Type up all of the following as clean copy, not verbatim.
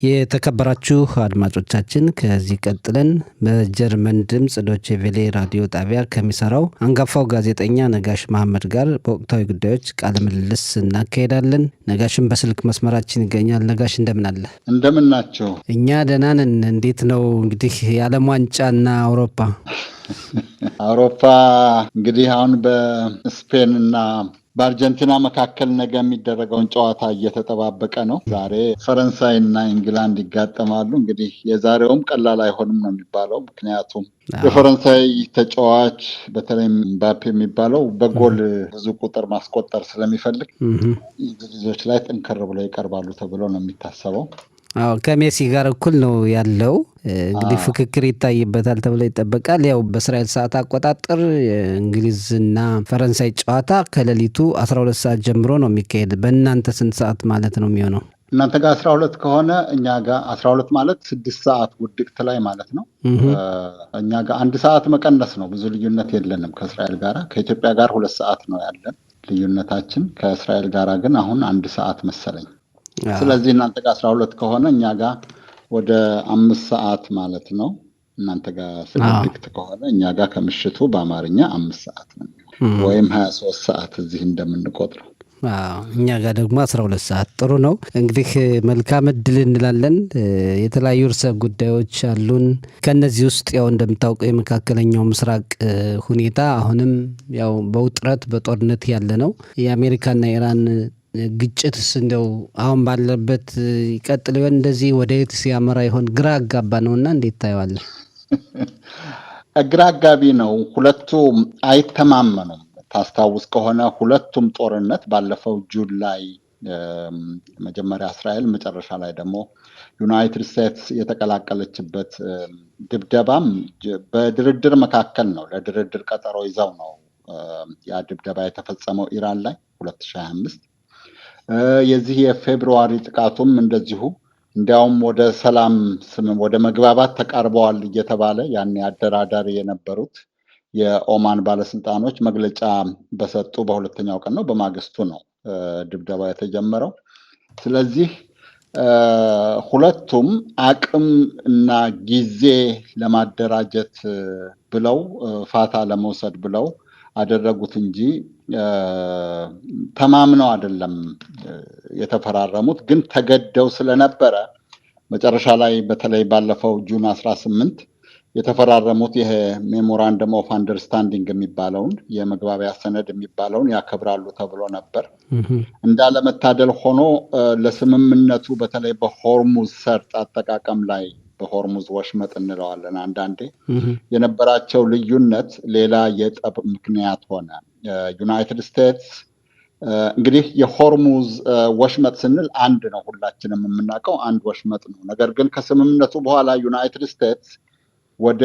የተከበራችሁ አድማጮቻችን ከዚህ ቀጥለን በጀርመን ድምፅ ዶቼ ቬሌ ራዲዮ ጣቢያ ከሚሰራው አንጋፋው ጋዜጠኛ ነጋሽ መሐመድ ጋር በወቅታዊ ጉዳዮች ቃለ ምልልስ እናካሄዳለን። ነጋሽም በስልክ መስመራችን ይገኛል። ነጋሽ እንደምን አለ? እንደምን ናቸው? እኛ ደህና ነን። እንዴት ነው እንግዲህ የዓለም ዋንጫና አውሮፓ? አውሮፓ እንግዲህ አሁን በስፔንና በአርጀንቲና መካከል ነገ የሚደረገውን ጨዋታ እየተጠባበቀ ነው። ዛሬ ፈረንሳይና ኢንግላንድ ይጋጠማሉ። እንግዲህ የዛሬውም ቀላል አይሆንም ነው የሚባለው። ምክንያቱም የፈረንሳይ ተጫዋች በተለይ ምባፔ የሚባለው በጎል ብዙ ቁጥር ማስቆጠር ስለሚፈልግ እንግሊዞች ላይ ጠንከር ብለው ይቀርባሉ ተብሎ ነው የሚታሰበው። አዎ ከሜሲ ጋር እኩል ነው ያለው። እንግዲህ ፍክክር ይታይበታል ተብሎ ይጠበቃል። ያው በእስራኤል ሰዓት አቆጣጠር የእንግሊዝና ፈረንሳይ ጨዋታ ከሌሊቱ 12 ሰዓት ጀምሮ ነው የሚካሄድ። በእናንተ ስንት ሰዓት ማለት ነው የሚሆነው? እናንተ ጋር 12 ከሆነ እኛ ጋር 12 ማለት 6 ሰዓት ውድቅት ላይ ማለት ነው። እኛ ጋር 1 ሰዓት መቀነስ ነው። ብዙ ልዩነት የለንም ከእስራኤል ጋር። ከኢትዮጵያ ጋር 2 ሰዓት ነው ያለን ልዩነታችን። ከእስራኤል ጋር ግን አሁን 1 ሰዓት መሰለኝ። ስለዚህ እናንተ ጋር 12 ከሆነ እኛ ጋር ወደ 5 ሰዓት ማለት ነው። እናንተ ጋር 6 ከሆነ እኛ ጋር ከምሽቱ በአማርኛ 5 ሰዓት ነው ወይም 23 ሰዓት እዚህ እንደምንቆጥረው። እኛ ጋር ደግሞ 12 ሰዓት። ጥሩ ነው እንግዲህ መልካም እድል እንላለን። የተለያዩ ርዕሰ ጉዳዮች አሉን። ከነዚህ ውስጥ ያው እንደምታውቀው የመካከለኛው ምስራቅ ሁኔታ አሁንም ያው በውጥረት በጦርነት ያለ ነው። የአሜሪካና ኢራን ግጭትስ እንደው አሁን ባለበት ይቀጥል ይሆን? እንደዚህ ወደ የት ሲያመራ ይሆን? ግራ አጋባ ነውና እንዴት ታየዋለህ? ግራ አጋቢ ነው። ሁለቱ አይተማመኑም። ታስታውስ ከሆነ ሁለቱም ጦርነት ባለፈው ጁን ላይ መጀመሪያ እስራኤል መጨረሻ ላይ ደግሞ ዩናይትድ ስቴትስ የተቀላቀለችበት ድብደባም በድርድር መካከል ነው። ለድርድር ቀጠሮ ይዘው ነው ያ ድብደባ የተፈጸመው ኢራን ላይ 2025። የዚህ የፌብሩዋሪ ጥቃቱም እንደዚሁ እንዲያውም ወደ ሰላም ወደ መግባባት ተቃርበዋል እየተባለ ያኔ አደራዳሪ የነበሩት የኦማን ባለስልጣኖች መግለጫ በሰጡ በሁለተኛው ቀን ነው፣ በማግስቱ ነው ድብደባ የተጀመረው። ስለዚህ ሁለቱም አቅም እና ጊዜ ለማደራጀት ብለው ፋታ ለመውሰድ ብለው አደረጉት እንጂ ተማምነው አይደለም የተፈራረሙት። ግን ተገደው ስለነበረ መጨረሻ ላይ በተለይ ባለፈው ጁን 18 የተፈራረሙት ይሄ ሜሞራንደም ኦፍ አንደርስታንዲንግ የሚባለውን የመግባቢያ ሰነድ የሚባለውን ያከብራሉ ተብሎ ነበር። እንዳለመታደል ሆኖ ለስምምነቱ በተለይ በሆርሙዝ ሰርጥ አጠቃቀም ላይ በሆርሙዝ ወሽመጥ እንለዋለን አንዳንዴ የነበራቸው ልዩነት ሌላ የጠብ ምክንያት ሆነ። ዩናይትድ ስቴትስ እንግዲህ የሆርሙዝ ወሽመጥ ስንል አንድ ነው፣ ሁላችንም የምናውቀው አንድ ወሽመጥ ነው። ነገር ግን ከስምምነቱ በኋላ ዩናይትድ ስቴትስ ወደ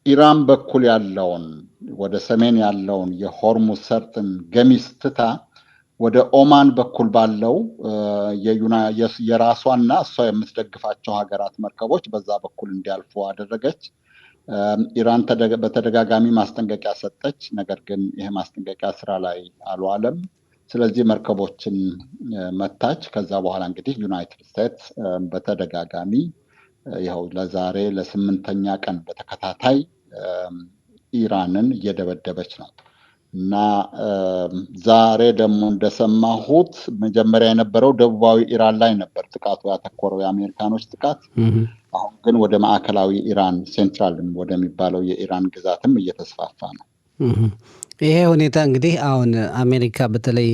ኢራን በኩል ያለውን ወደ ሰሜን ያለውን የሆርሙዝ ሰርጥን ገሚስ ትታ ወደ ኦማን በኩል ባለው የራሷና እሷ የምትደግፋቸው ሀገራት መርከቦች በዛ በኩል እንዲያልፉ አደረገች። ኢራን በተደጋጋሚ ማስጠንቀቂያ ሰጠች። ነገር ግን ይሄ ማስጠንቀቂያ ስራ ላይ አልዋለም። ስለዚህ መርከቦችን መታች። ከዛ በኋላ እንግዲህ ዩናይትድ ስቴትስ በተደጋጋሚ ይኸው ለዛሬ ለ8ኛ ቀን በተከታታይ ኢራንን እየደበደበች ነው። እና ዛሬ ደግሞ እንደሰማሁት መጀመሪያ የነበረው ደቡባዊ ኢራን ላይ ነበር ጥቃቱ ያተኮረው፣ የአሜሪካኖች ጥቃት። አሁን ግን ወደ ማዕከላዊ ኢራን ሴንትራል ወደሚባለው የኢራን ግዛትም እየተስፋፋ ነው። ይሄ ሁኔታ እንግዲህ አሁን አሜሪካ በተለይ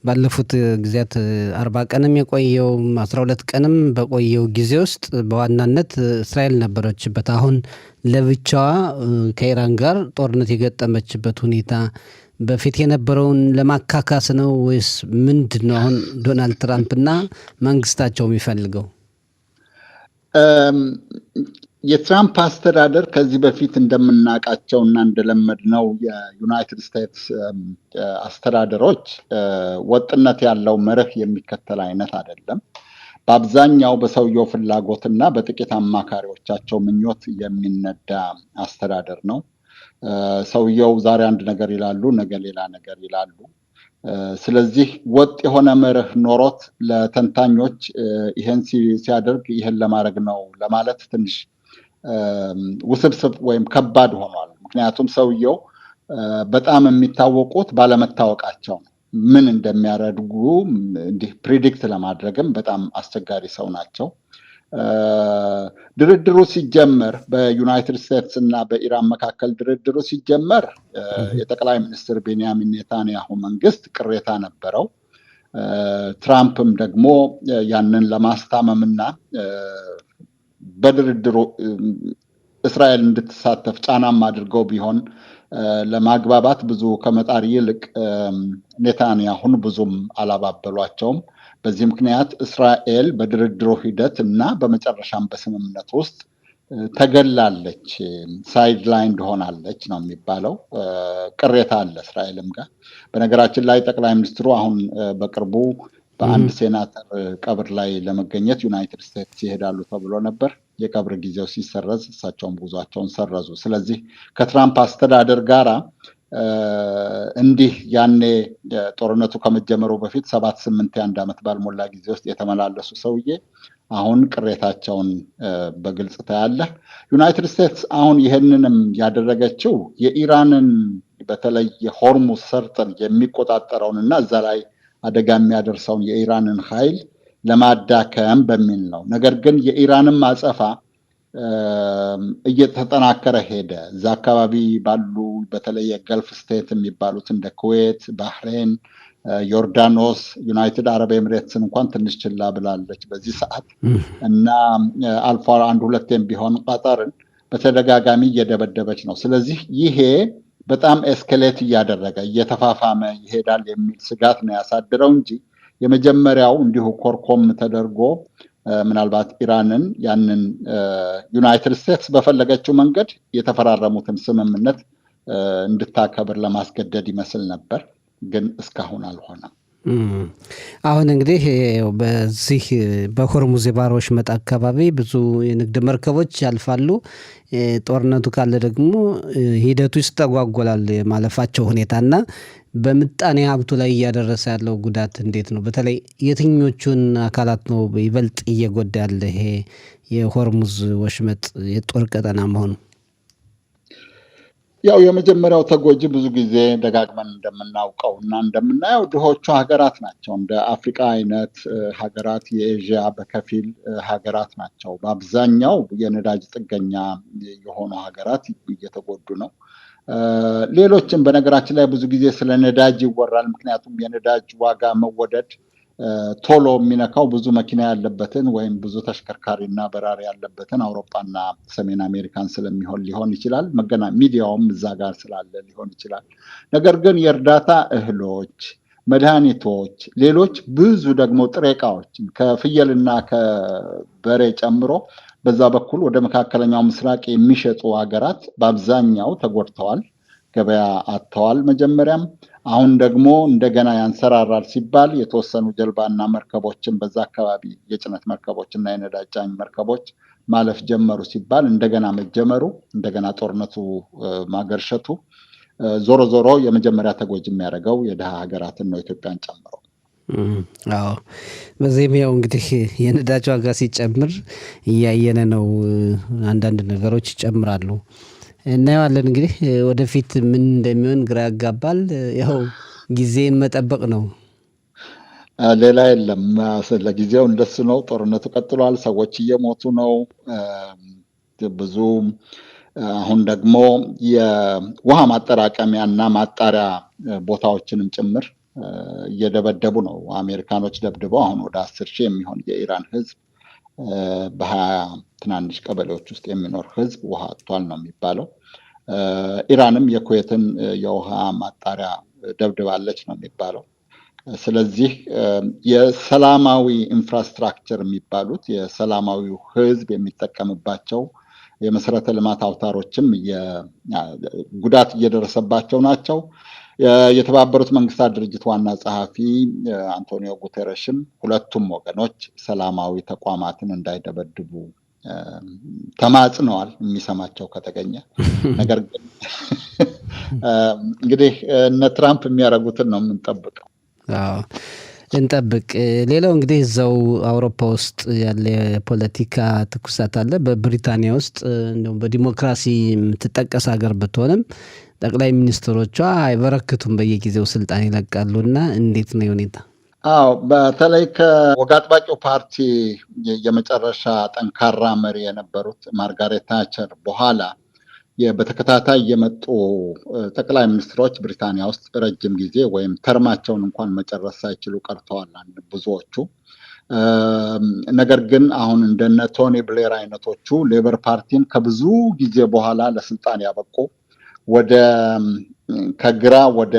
ባለፉት ጊዜያት 40 ቀንም የቆየው 12 ቀንም በቆየው ጊዜ ውስጥ በዋናነት እስራኤል ነበረችበት። አሁን ለብቻዋ ከኢራን ጋር ጦርነት የገጠመችበት ሁኔታ በፊት የነበረውን ለማካካስ ነው ወይስ ምንድን ነው አሁን ዶናልድ ትራምፕ እና መንግስታቸው የሚፈልገው? የትራምፕ አስተዳደር ከዚህ በፊት እንደምናውቃቸው እና እንደለመድነው የዩናይትድ ስቴትስ አስተዳደሮች ወጥነት ያለው መርህ የሚከተል አይነት አይደለም። በአብዛኛው በሰውየው ፍላጎትና በጥቂት አማካሪዎቻቸው ምኞት የሚነዳ አስተዳደር ነው። ሰውየው ዛሬ አንድ ነገር ይላሉ፣ ነገ ሌላ ነገር ይላሉ። ስለዚህ ወጥ የሆነ መርህ ኖሮት ለተንታኞች ይሄን ሲያደርግ ይሄን ለማድረግ ነው ለማለት ትንሽ ውስብስብ ወይም ከባድ ሆኗል። ምክንያቱም ሰውየው በጣም የሚታወቁት ባለመታወቃቸው ነው። ምን እንደሚያደርጉ እንዲህ ፕሪዲክት ለማድረግም በጣም አስቸጋሪ ሰው ናቸው። ድርድሩ ሲጀመር በዩናይትድ ስቴትስ እና በኢራን መካከል ድርድሩ ሲጀመር የጠቅላይ ሚኒስትር ቤንያሚን ኔታንያሁ መንግስት ቅሬታ ነበረው። ትራምፕም ደግሞ ያንን ለማስታመምና በድርድሩ እስራኤል እንድትሳተፍ ጫናም አድርገው ቢሆን ለማግባባት ብዙ ከመጣር ይልቅ ኔታንያሁን ብዙም አላባበሏቸውም። በዚህ ምክንያት እስራኤል በድርድሩ ሂደት እና በመጨረሻም በስምምነት ውስጥ ተገላለች፣ ሳይድ ላይን ሆናለች ነው የሚባለው። ቅሬታ አለ እስራኤልም ጋር። በነገራችን ላይ ጠቅላይ ሚኒስትሩ አሁን በቅርቡ በአንድ ሴናተር ቀብር ላይ ለመገኘት ዩናይትድ ስቴትስ ይሄዳሉ ተብሎ ነበር። የቀብር ጊዜው ሲሰረዝ እሳቸውም ጉዟቸውን ሰረዙ። ስለዚህ ከትራምፕ አስተዳደር ጋራ እንዲህ ያኔ ጦርነቱ ከመጀመሩ በፊት 7-8 የአንድ ዓመት ባልሞላ ጊዜ ውስጥ የተመላለሱ ሰውዬ አሁን ቅሬታቸውን በግልጽ ታያለህ። ዩናይትድ ስቴትስ አሁን ይህንንም ያደረገችው የኢራንን በተለይ የሆርሙዝ ሰርጥን የሚቆጣጠረውን እና እዛ ላይ አደጋ የሚያደርሰውን የኢራንን ኃይል ለማዳከም በሚል ነው። ነገር ግን የኢራንም አጸፋ እየተጠናከረ ሄደ። እዛ አካባቢ ባሉ በተለይ የገልፍ ስቴት የሚባሉት እንደ ኩዌት፣ ባህሬን፣ ዮርዳኖስ፣ ዩናይትድ አረብ ኤምሬትስን እንኳን ትንሽ ችላ ብላለች በዚህ ሰዓት እና አልፎ አንድ ሁለቴም ቢሆን ቀጠርን በተደጋጋሚ እየደበደበች ነው። ስለዚህ ይሄ በጣም ኤስኬሌት እያደረገ እየተፋፋመ ይሄዳል የሚል ስጋት ነው ያሳድረው እንጂ የመጀመሪያው እንዲሁ ኮርኮም ተደርጎ ምናልባት ኢራንን ያንን ዩናይትድ ስቴትስ በፈለገችው መንገድ የተፈራረሙትን ስምምነት እንድታከብር ለማስገደድ ይመስል ነበር፣ ግን እስካሁን አልሆነም። አሁን እንግዲህ በዚህ በሆርሙዝ የባህር ወሽመጥ አካባቢ ብዙ የንግድ መርከቦች ያልፋሉ። ጦርነቱ ካለ ደግሞ ሂደቱ ይስተጓጎላል የማለፋቸው ሁኔታ እና በምጣኔ ሀብቱ ላይ እያደረሰ ያለው ጉዳት እንዴት ነው? በተለይ የትኞቹን አካላት ነው ይበልጥ እየጎዳ ያለ ይሄ የሆርሙዝ ወሽመጥ የጦር ቀጠና መሆኑ? ያው የመጀመሪያው ተጎጂ ብዙ ጊዜ ደጋግመን እንደምናውቀው እና እንደምናየው ድሆቹ ሀገራት ናቸው። እንደ አፍሪካ አይነት ሀገራት፣ የኤዥያ በከፊል ሀገራት ናቸው። በአብዛኛው የነዳጅ ጥገኛ የሆኑ ሀገራት እየተጎዱ ነው። ሌሎችም በነገራችን ላይ ብዙ ጊዜ ስለ ነዳጅ ይወራል። ምክንያቱም የነዳጅ ዋጋ መወደድ ቶሎ የሚነካው ብዙ መኪና ያለበትን ወይም ብዙ ተሽከርካሪና በራሪ ያለበትን አውሮፓና ሰሜን አሜሪካን ስለሚሆን ሊሆን ይችላል። ሚዲያውም እዛ ጋር ስላለ ሊሆን ይችላል። ነገር ግን የእርዳታ እህሎች፣ መድኃኒቶች፣ ሌሎች ብዙ ደግሞ ጥሬ ዕቃዎች ከፍየልና ከበሬ ጨምሮ በዛ በኩል ወደ መካከለኛው ምስራቅ የሚሸጡ ሀገራት በአብዛኛው ተጎድተዋል፣ ገበያ አጥተዋል መጀመሪያም። አሁን ደግሞ እንደገና ያንሰራራል ሲባል የተወሰኑ ጀልባና መርከቦችን በዛ አካባቢ የጭነት መርከቦች እና የነዳጅ ጫኝ መርከቦች ማለፍ ጀመሩ ሲባል እንደገና መጀመሩ፣ እንደገና ጦርነቱ ማገርሸቱ ዞሮ ዞሮ የመጀመሪያ ተጎጂ የሚያደርገው የድሃ ሀገራትን ነው፣ ኢትዮጵያን ጨምሮ። አዎ በዚህም ያው እንግዲህ የነዳጅ ዋጋ ሲጨምር እያየነ ነው። አንዳንድ ነገሮች ይጨምራሉ፣ እናየዋለን። እንግዲህ ወደፊት ምን እንደሚሆን ግራ ያጋባል። ያው ጊዜን መጠበቅ ነው፣ ሌላ የለም። ለጊዜው እንደሱ ነው። ጦርነቱ ቀጥሏል። ሰዎች እየሞቱ ነው ብዙ። አሁን ደግሞ የውሃ ማጠራቀሚያ እና ማጣሪያ ቦታዎችንም ጭምር እየደበደቡ ነው። አሜሪካኖች ደብድበው አሁን ወደ 10,000 የሚሆን የኢራን ህዝብ በ20 ትናንሽ ቀበሌዎች ውስጥ የሚኖር ህዝብ ውሃ አጥቷል ነው የሚባለው። ኢራንም የኩዌትን የውሃ ማጣሪያ ደብድባለች ነው የሚባለው። ስለዚህ የሰላማዊ ኢንፍራስትራክቸር የሚባሉት የሰላማዊው ህዝብ የሚጠቀምባቸው የመሰረተ ልማት አውታሮችም ጉዳት እየደረሰባቸው ናቸው። የተባበሩት መንግስታት ድርጅት ዋና ጸሐፊ አንቶኒዮ ጉቴረሽም ሁለቱም ወገኖች ሰላማዊ ተቋማትን እንዳይደበድቡ ተማጽነዋል፣ የሚሰማቸው ከተገኘ። እንግዲህ እነ ትራምፕ የሚያደርጉትን ነው የምንጠብቀው። አዎ እንጠብቅ። ሌላው እንግዲህ እዛው አውሮፓ ውስጥ ያለ የፖለቲካ ትኩሳት አለ። በብሪታንያ ውስጥ እንደውም በዲሞክራሲ የምትጠቀስ ሀገር ብትሆንም ጠቅላይ ሚኒስትሮቿ አይበረክቱም፣ በየጊዜው ስልጣን ይለቃሉ እና እንዴት ነው ሁኔታ? አዎ በተለይ ከወግ አጥባቂው ፓርቲ የመጨረሻ ጠንካራ መሪ የነበሩት ማርጋሬት ታቸር በኋላ በተከታታይ የመጡ ጠቅላይ ሚኒስትሮች ብሪታንያ ውስጥ ረጅም ጊዜ ወይም ተርማቸውን እንኳን መጨረስ ሳይችሉ ቀርተዋል ብዙዎቹ። ነገር ግን አሁን እንደነ ቶኒ ብሌር አይነቶቹ ሌበር ፓርቲን ከብዙ ጊዜ በኋላ ለስልጣን ያበቁ ከግራ ወደ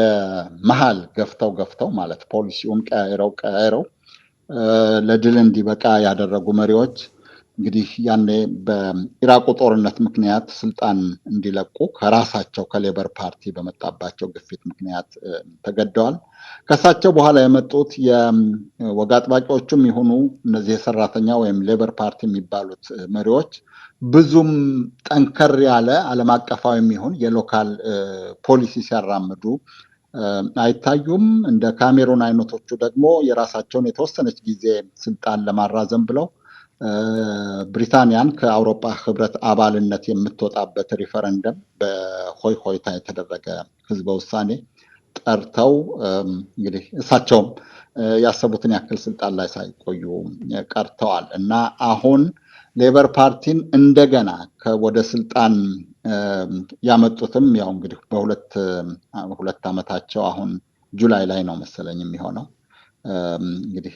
መሀል ገፍተው ማለት ፖሊሲውን ቀያይረው ለድል እንዲበቃ ያደረጉ መሪዎች እንግዲህ ያኔ በኢራቁ ጦርነት ምክንያት ስልጣን እንዲለቁ ከራሳቸው ከሌበር ፓርቲ በመጣባቸው ግፊት ምክንያት ተገደዋል። ከሳቸው በኋላ የመጡት የወግ አጥባቂዎቹም ይሁኑ እነዚህ የሰራተኛ ወይም ሌበር ፓርቲ የሚባሉት መሪዎች ብዙም ጠንከር ያለ ዓለም አቀፋዊም ይሁን የሎካል ፖሊሲ ሲያራምዱ አይታዩም። እንደ ካሜሩን አይነቶቹ ደግሞ የራሳቸውን የተወሰነች ጊዜ ስልጣን ለማራዘም ብለው ብሪታንያን ከአውሮፓ ህብረት አባልነት የምትወጣበት ሪፈረንደም በሆይ ሆይታ የተደረገ ህዝበ ውሳኔ ጠርተው እንግዲህ እሳቸውም ያሰቡትን ያክል ስልጣን ላይ ሳይቆዩ ቀርተዋል እና አሁን ሌበር ፓርቲን እንደገና ወደ ስልጣን ያመጡትም ያው እንግዲህ በሁለት ዓመታቸው አሁን ጁላይ ላይ ነው መሰለኝ የሚሆነው። እንግዲህ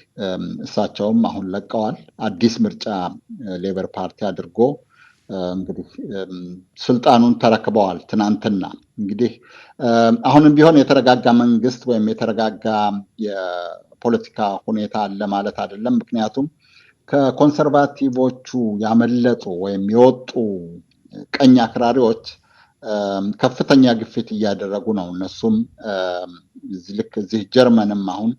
እሳቸውም አሁን ለቀዋል። አዲስ ምርጫ ሌበር ፓርቲ አድርጎ እንግዲህ ስልጣኑን ተረክበዋል ትናንትና። እንግዲህ አሁንም ቢሆን የተረጋጋ መንግስት ወይም የተረጋጋ የፖለቲካ ሁኔታ አለ ማለት አይደለም። ምክንያቱም ከኮንሰርቫቲቮቹ ያመለጡ ወይም የወጡ ቀኝ አክራሪዎች ከፍተኛ ግፊት እያደረጉ ነው። እነሱም ልክ እዚህ ጀርመንም አሁን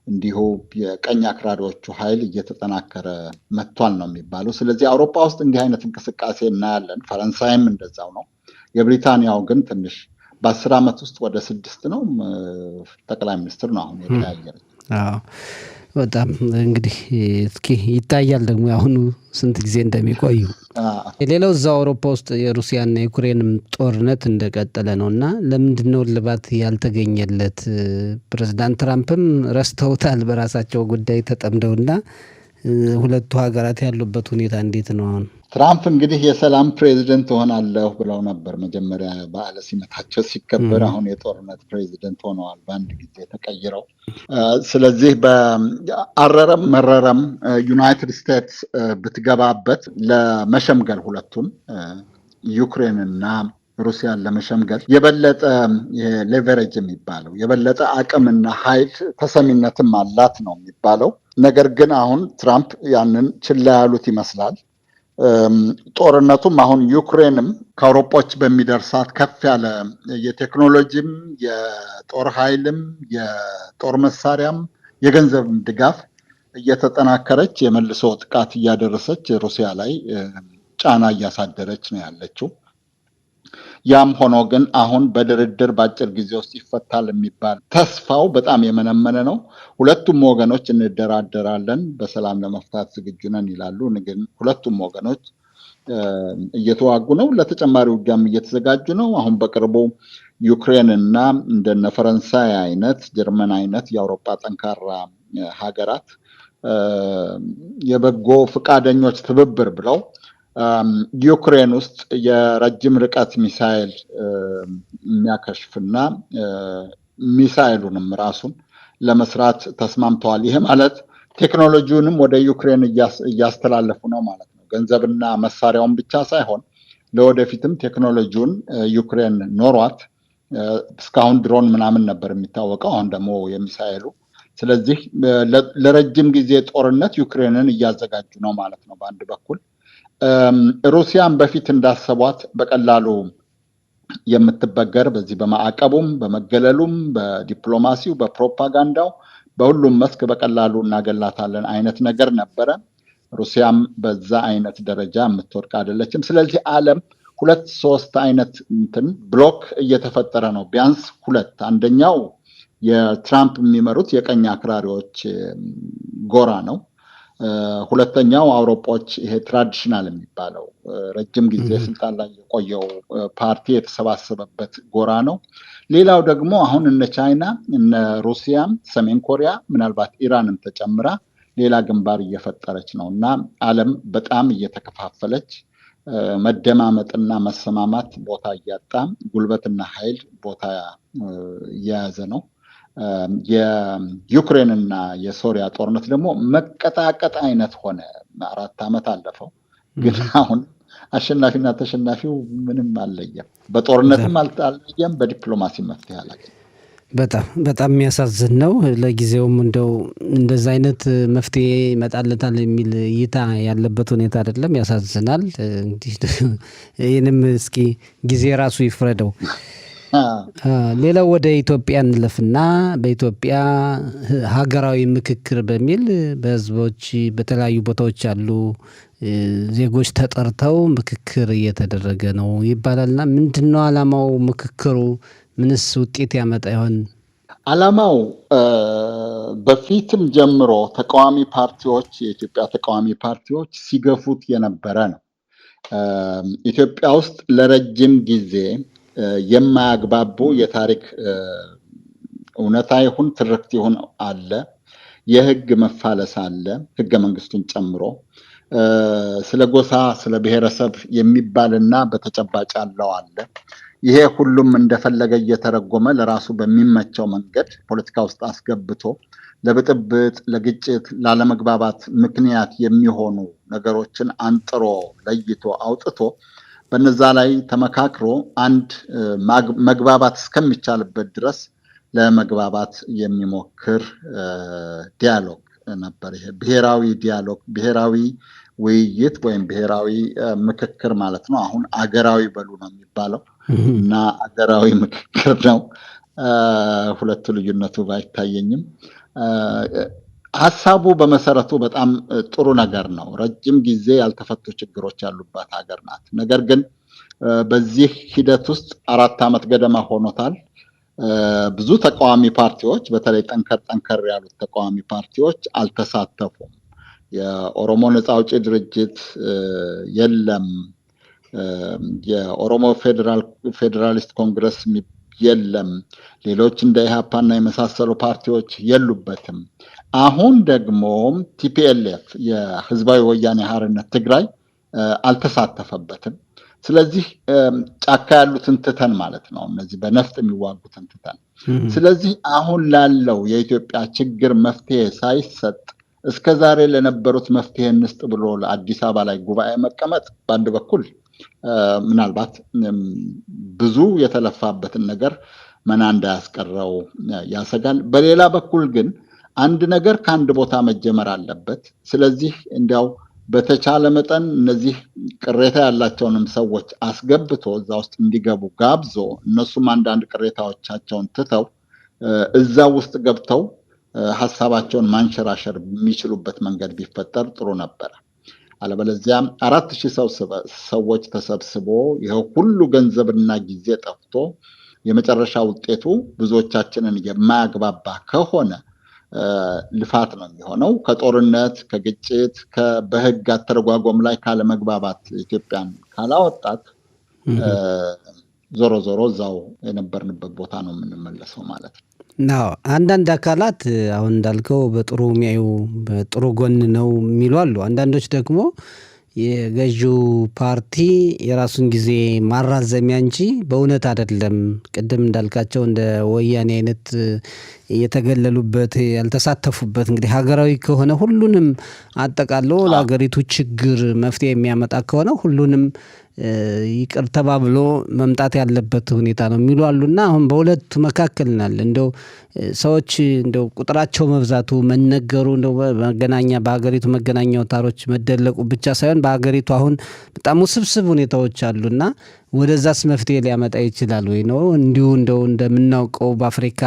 እንዲሁ የቀኝ አክራሪዎቹ ኃይል እየተጠናከረ መጥቷል ነው የሚባለው። ስለዚህ አውሮፓ ውስጥ እንዲህ አይነት እንቅስቃሴ እናያለን። ፈረንሳይም እንደዛው ነው። የብሪታንያው ግን ትንሽ በ10 ዓመት ውስጥ ወደ 6 ነው ጠቅላይ ሚኒስትር ነው አሁን የተቀያየረ። በጣም እንግዲህ እስኪ ይታያል ደግሞ አሁኑ ስንት ጊዜ እንደሚቆዩ። ሌላው እዛው አውሮፓ ውስጥ የሩሲያና የዩክሬንም ጦርነት እንደቀጠለ ነው እና ለምንድን ነው እልባት ያልተገኘለት? ፕሬዚዳንት ትራምፕም ረስተውታል በራሳቸው ጉዳይ ተጠምደውና ሁለቱ ሀገራት ያሉበት ሁኔታ እንዴት ነው አሁን? ትራምፕ እንግዲህ የሰላም ፕሬዚደንት እሆናለሁ ብለው ነበር መጀመሪያ በዓለ ሲመታቸው ሲከበር። አሁን የጦርነት ፕሬዚደንት ሆነዋል በአንድ ጊዜ ተቀይረው። ስለዚህ በአረረም መረረም ዩናይትድ ስቴትስ ብትገባበት ለመሸምገል ሁለቱን ዩክሬንና ሩሲያን ለመሸምገል የበለጠ ሌቨሬጅ የሚባለው የበለጠ አቅምና ኃይል ተሰሚነትም አላት ነው የሚባለው። ነገር ግን አሁን ትራምፕ ያንን ችላ ያሉት ይመስላል። ጦርነቱም አሁን ዩክሬንም ከአውሮፓዎች በሚደርሳት ከፍ ያለ የቴክኖሎጂም የጦር ኃይልም የጦር መሳሪያም የገንዘብም ድጋፍ እየተጠናከረች የመልሶ ጥቃት እያደረሰች ሩሲያ ላይ ጫና እያሳደረች ነው ያለችው። ያም ሆኖ ግን አሁን በድርድር በአጭር ጊዜ ውስጥ ይፈታል የሚባል ተስፋው በጣም የመነመነ ነው። ሁለቱም ወገኖች እንደራደራለን፣ በሰላም ለመፍታት ዝግጁ ነን ይላሉ። ግን ሁለቱም ወገኖች እየተዋጉ ነው፣ ለተጨማሪ ውጊያም እየተዘጋጁ ነው። አሁን በቅርቡ ዩክሬን እና እንደነ ፈረንሳይ አይነት ጀርመን አይነት የአውሮፓ ጠንካራ ሀገራት የበጎ ፈቃደኞች ትብብር ብለው ዩክሬን ውስጥ የረጅም ርቀት ሚሳይል የሚያከሽፍና ሚሳይሉንም ራሱን ለመስራት ተስማምተዋል። ይሄ ማለት ቴክኖሎጂውንም ወደ ዩክሬን እያስተላለፉ ነው ማለት ነው። ገንዘብና መሳሪያውን ብቻ ሳይሆን ለወደፊትም ቴክኖሎጂውን ዩክሬን ኖሯት፣ እስካሁን ድሮን ምናምን ነበር የሚታወቀው፣ አሁን ደግሞ የሚሳይሉ። ስለዚህ ለረጅም ጊዜ ጦርነት ዩክሬንን እያዘጋጁ ነው ማለት ነው በአንድ በኩል። ሩሲያን በፊት እንዳሰቧት በቀላሉ የምትበገር በዚህ በማዕቀቡም በመገለሉም በዲፕሎማሲው በፕሮፓጋንዳው በሁሉም መስክ በቀላሉ እናገላታለን አይነት ነገር ነበረ። ሩሲያም በዛ አይነት ደረጃ የምትወድቅ አይደለችም። ስለዚህ ዓለም ሁለት ሶስት አይነት እንትን ብሎክ እየተፈጠረ ነው። ቢያንስ ሁለት። አንደኛው የትራምፕ የሚመሩት የቀኝ አክራሪዎች ጎራ ነው። ሁለተኛው አውሮፓዎች ይሄ ትራዲሽናል የሚባለው ረጅም ጊዜ ስልጣን ላይ የቆየው ፓርቲ የተሰባሰበበት ጎራ ነው። ሌላው ደግሞ አሁን እነ ቻይና፣ እነ ሩሲያም፣ ሰሜን ኮሪያ ምናልባት ኢራንም ተጨምራ ሌላ ግንባር እየፈጠረች ነው እና ዓለም በጣም እየተከፋፈለች መደማመጥና መሰማማት ቦታ እያጣ ጉልበትና ኃይል ቦታ እየያዘ ነው። የዩክሬንና የሶሪያ ጦርነት ደግሞ መቀጣቀጥ አይነት ሆነ። 4 ዓመት አለፈው፣ ግን አሁን አሸናፊና ተሸናፊው ምንም አልለየም። በጦርነትም አልለየም፣ በዲፕሎማሲ መፍትሄ አላገኘም። በጣም የሚያሳዝን ነው። ለጊዜውም እንደዛ አይነት መፍትሄ ይመጣለታል የሚል እይታ ያለበት ሁኔታ አይደለም። ያሳዝናል። እንግዲህ ይህንም እስኪ ጊዜ ራሱ ይፍረደው። ሌላው ወደ ኢትዮጵያ እንለፍና በኢትዮጵያ ሀገራዊ ምክክር በሚል በህዝቦች በተለያዩ ቦታዎች ያሉ ዜጎች ተጠርተው ምክክር እየተደረገ ነው ይባላልና ምንድን ነው ዓላማው? ምክክሩ ምንስ ውጤት ያመጣ ይሆን? ዓላማው በፊትም ጀምሮ ተቃዋሚ ፓርቲዎች የኢትዮጵያ ተቃዋሚ ፓርቲዎች ሲገፉት የነበረ ነው። ኢትዮጵያ ውስጥ ለረጅም ጊዜ የማያግባቡ የታሪክ እውነታ ይሁን ትርክት ይሁን አለ። የህግ መፋለስ አለ፣ ህገ መንግስቱን ጨምሮ ስለ ጎሳ ስለ ብሔረሰብ የሚባልና በተጨባጭ ያለው አለ። ይሄ ሁሉም እንደፈለገ እየተረጎመ ለራሱ በሚመቸው መንገድ ፖለቲካ ውስጥ አስገብቶ ለብጥብጥ፣ ለግጭት፣ ላለመግባባት ምክንያት የሚሆኑ ነገሮችን አንጥሮ ለይቶ አውጥቶ በነዛ ላይ ተመካክሮ አንድ መግባባት እስከሚቻልበት ድረስ ለመግባባት የሚሞክር ዲያሎግ ነበር። ይሄ ብሔራዊ ዲያሎግ፣ ብሔራዊ ውይይት ወይም ብሔራዊ ምክክር ማለት ነው። አሁን አገራዊ በሉ ነው የሚባለው እና አገራዊ ምክክር ነው። ሁለቱ ልዩነቱ ባይታየኝም ሀሳቡ በመሰረቱ በጣም ጥሩ ነገር ነው። ረጅም ጊዜ ያልተፈቱ ችግሮች ያሉባት ሀገር ናት። ነገር ግን በዚህ ሂደት ውስጥ 4 ዓመት ገደማ ሆኖታል። ብዙ ተቃዋሚ ፓርቲዎች በተለይ ጠንከር ያሉት ተቃዋሚ ፓርቲዎች አልተሳተፉም። የኦሮሞ ነፃ አውጪ ድርጅት የለም፣ የኦሮሞ ፌዴራሊስት ኮንግረስ የለም፣ ሌሎች እንደ ኢህአፓና የመሳሰሉ ፓርቲዎች የሉበትም። አሁን ደግሞ ቲፒኤልኤፍ የህዝባዊ ወያኔ ሓርነት ትግራይ አልተሳተፈበትም። ስለዚህ ጫካ ያሉትን ትተን ማለት ነው፣ እነዚህ በነፍጥ የሚዋጉትን ትተን። ስለዚህ አሁን ላለው የኢትዮጵያ ችግር መፍትሄ ሳይሰጥ እስከ ዛሬ ለነበሩት መፍትሄ እንስጥ ብሎ ለአዲስ አበባ ላይ ጉባኤ መቀመጥ በአንድ በኩል ምናልባት ብዙ የተለፋበትን ነገር መና እንዳያስቀረው ያሰጋል። በሌላ በኩል ግን አንድ ነገር ከአንድ ቦታ መጀመር አለበት። ስለዚህ እንዲያው በተቻለ መጠን እነዚህ ቅሬታ ያላቸውንም ሰዎች አስገብቶ እዛ ውስጥ እንዲገቡ ጋብዞ እነሱም አንዳንድ ቅሬታዎቻቸውን ትተው እዛ ውስጥ ገብተው ሀሳባቸውን ማንሸራሸር የሚችሉበት መንገድ ቢፈጠር ጥሩ ነበረ። አለበለዚያም 4000 ሰዎች ተሰብስቦ ይኸው ሁሉ ገንዘብና ጊዜ ጠፍቶ የመጨረሻ ውጤቱ ብዙዎቻችንን የማያግባባ ከሆነ ልፋት ነው የሚሆነው። ከጦርነት ከግጭት በህግ አተረጓጎም ላይ ካለመግባባት ኢትዮጵያን ካላወጣት ዞሮ ዞሮ እዛው የነበርንበት ቦታ ነው የምንመለሰው ማለት ነው። አንዳንድ አካላት አሁን እንዳልከው በጥሩ የሚያዩ በጥሩ ጎን ነው የሚሉ አሉ። አንዳንዶች ደግሞ የገዢው ፓርቲ የራሱን ጊዜ ማራዘሚያ እንጂ በእውነት አይደለም። ቅድም እንዳልካቸው እንደ ወያኔ አይነት የተገለሉበት ያልተሳተፉበት እንግዲህ ሀገራዊ ከሆነ ሁሉንም አጠቃሎ ለሀገሪቱ ችግር መፍትሄ የሚያመጣ ከሆነ ሁሉንም ይቅር ተባብሎ መምጣት ያለበት ሁኔታ ነው የሚሉ አሉና አሁን በሁለቱ መካከል ናል። እንደው ሰዎች እንደው ቁጥራቸው መብዛቱ መነገሩ እንደው መገናኛ በሀገሪቱ መገናኛ አውታሮች መደለቁ ብቻ ሳይሆን በሀገሪቱ አሁን በጣም ውስብስብ ሁኔታዎች አሉና ወደዛስ መፍትሄ ሊያመጣ ይችላል ወይ ነው? እንዲሁ እንደው እንደምናውቀው በአፍሪካ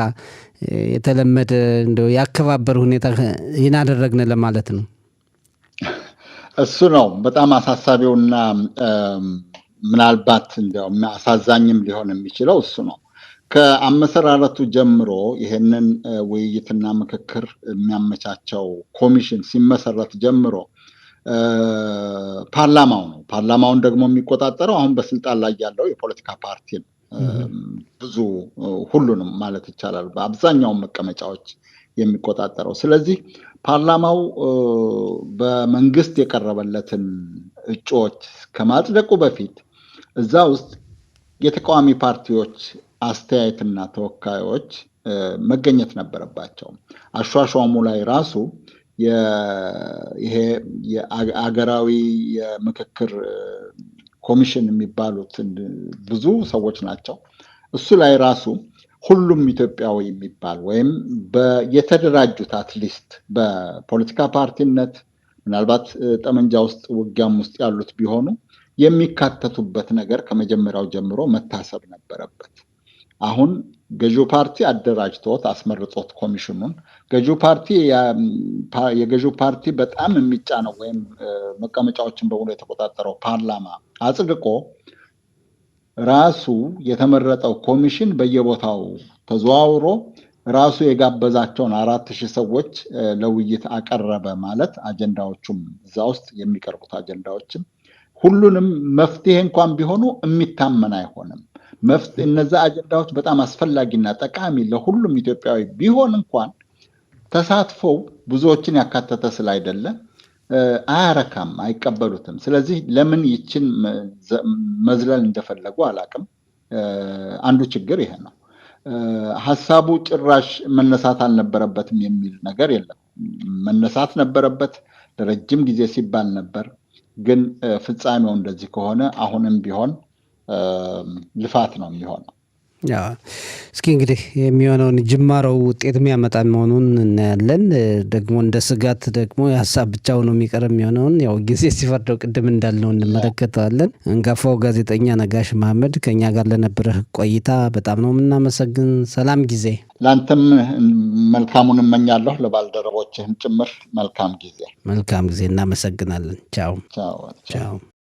የተለመደ እንደው ያከባበር ሁኔታ ይህን አደረግን ለማለት ነው። እሱ ነው በጣም አሳሳቢውና ምናልባት እንዲያውም አሳዛኝም ሊሆን የሚችለው እሱ ነው። ከአመሰራረቱ ጀምሮ ይሄንን ውይይትና ምክክር የሚያመቻቸው ኮሚሽን ሲመሰረት ጀምሮ ፓርላማው ነው። ፓርላማውን ደግሞ የሚቆጣጠረው አሁን በስልጣን ላይ ያለው የፖለቲካ ፓርቲ ነው። ብዙ ሁሉንም ማለት ይቻላል በአብዛኛውን መቀመጫዎች የሚቆጣጠረው። ስለዚህ ፓርላማው በመንግስት የቀረበለትን እጩዎች ከማጽደቁ በፊት እዛ ውስጥ የተቃዋሚ ፓርቲዎች አስተያየትና ተወካዮች መገኘት ነበረባቸው። አሿሿሙ ላይ ራሱ ይሄ የአገራዊ የምክክር ኮሚሽን የሚባሉት ብዙ ሰዎች ናቸው። እሱ ላይ ራሱ ሁሉም ኢትዮጵያዊ የሚባል ወይም የተደራጁት አትሊስት በፖለቲካ ፓርቲነት ምናልባት ጠመንጃ ውስጥ ውጊያም ውስጥ ያሉት ቢሆኑ የሚካተቱበት ነገር ከመጀመሪያው ጀምሮ መታሰብ ነበረበት። አሁን ገዢው ፓርቲ አደራጅቶት አስመርጦት ኮሚሽኑን የገዢው ፓርቲ በጣም የሚጫነው ወይም መቀመጫዎችን በሙሉ የተቆጣጠረው ፓርላማ አጽድቆ ራሱ የተመረጠው ኮሚሽን በየቦታው ተዘዋውሮ ራሱ የጋበዛቸውን 4000 ሰዎች ለውይይት አቀረበ ማለት አጀንዳዎቹም እዛ ውስጥ የሚቀርቡት አጀንዳዎችም ሁሉንም መፍትሄ እንኳን ቢሆኑ የሚታመን አይሆንም። እነዛ አጀንዳዎች በጣም አስፈላጊና ጠቃሚ ለሁሉም ኢትዮጵያዊ ቢሆን እንኳን ተሳትፎው ብዙዎችን ያካተተ ስላይደለ አያረካም፣ አይቀበሉትም። ስለዚህ ለምን ይችን መዝለል እንደፈለጉ አላቅም። አንዱ ችግር ይሄ ነው። ሀሳቡ ጭራሽ መነሳት አልነበረበትም የሚል ነገር የለም። መነሳት ነበረበት፣ ለረጅም ጊዜ ሲባል ነበር። ግን ፍጻሜው እንደዚህ ከሆነ አሁንም ቢሆን ልፋት ነው የሚሆነው። እስኪ እንግዲህ የሚሆነውን ጅማረው ውጤት የሚያመጣ መሆኑን እናያለን። ደግሞ እንደ ስጋት ደግሞ የሀሳብ ብቻ ሆኖ የሚቀር የሚሆነውን ያው ጊዜ ሲፈርደው ቅድም እንዳልነው እንመለከተዋለን። አንጋፋው ጋዜጠኛ ነጋሽ መሐመድ ከኛ ጋር ለነበረህ ቆይታ በጣም ነው የምናመሰግን። ሰላም ጊዜ። ለአንተም መልካሙን እመኛለሁ፣ ለባልደረቦችህም ጭምር መልካም ጊዜ። መልካም ጊዜ። እናመሰግናለን። ቻው ቻው።